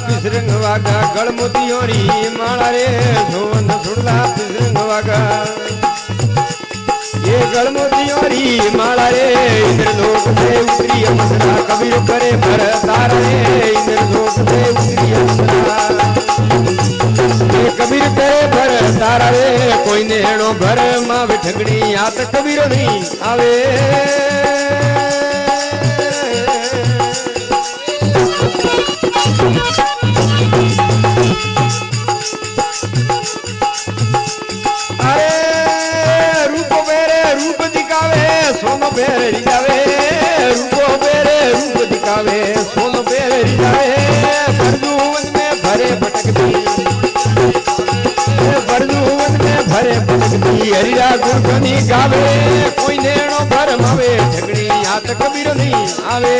पिसरंग वागा गल मोतियोरी माला रे सोन सुड़ला पिसरंग वागा ये गल मोतियोरी माला रे इंद्र लोक से उतरी अमसरा कबीर करे भर तारा रे इंद्र लोक से उतरी अमसरा ये कबीर करे भर तारा रे कोई नेणो घर मां ठगड़ी आ तो कबीर नहीं आवे सोनो बेरे रिजावे रूपो बेरे रूप दिखावे सोनो बेरे रिजावे बरदूवन में भरे भटकती बरदूवन में भरे भटकती हरिरा गुरगनी गावे कोई नेणो भर मावे ठगड़ी आ तो कबीर नहीं आवे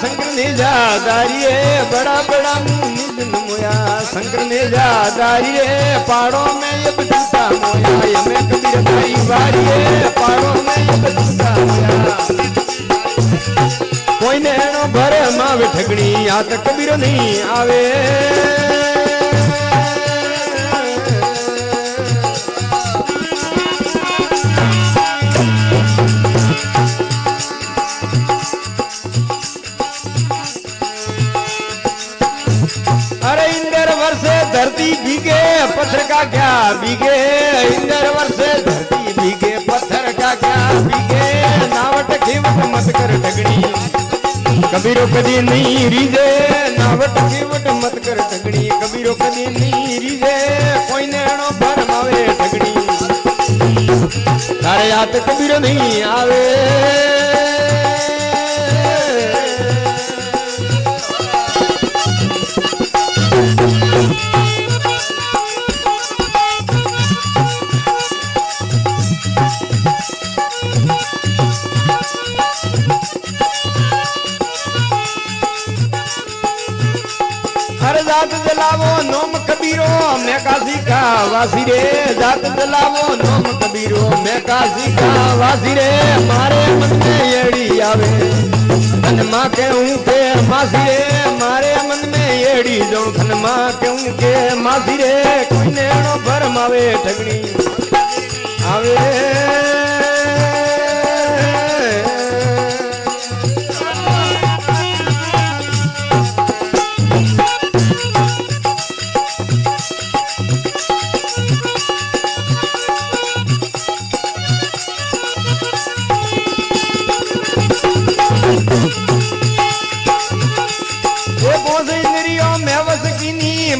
शंकर ने जादारी है बड़ा बड़ा निधन मोया शंकर ने जादारी है पहाड़ों में ये बदलता मोया हमें कबीर तारी बारी है पहाड़ों में ये बदलता मोया कोई नैनो भर मावे ठगड़ी आ तो कबीर नहीं आवे धरती भीगे पत्थर का क्या भीगे इंदर वर्षे धरती भीगे पत्थर का क्या भीगे नावट खीवट मत कर ठगड़ी कबीरो कदी नहीं रीजे नावट खीवट मत कर ठगड़ी कबीरो कदी नहीं रीजे कोई नेणो भर मावे ठगड़ी तारे हाथ कबीरो नहीं आवे जात जलावो नोम कबीरो मैं काशी का वासी रे जात जलावो नोम कबीरो मैं काशी का वासी रे मारे मन में येड़ी आवे खन मां कहूं के मासी रे मारे मन में येड़ी जो खन मां कहूं के मासी रे कोई नेणो भर मावे ठगड़ी आवे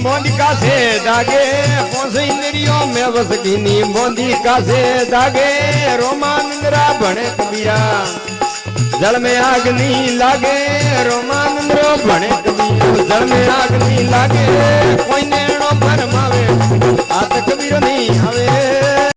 मोदिका से दागे पोस इंद्रियों में बस कीनी मोदिका से दागे रोमानंदरा बने कबीरा जल में आग नहीं लागे रोमानंदरो बने कबीरा जल में आग नहीं लागे कोई नेणो भर मावे आ तो कबीर नहीं आवे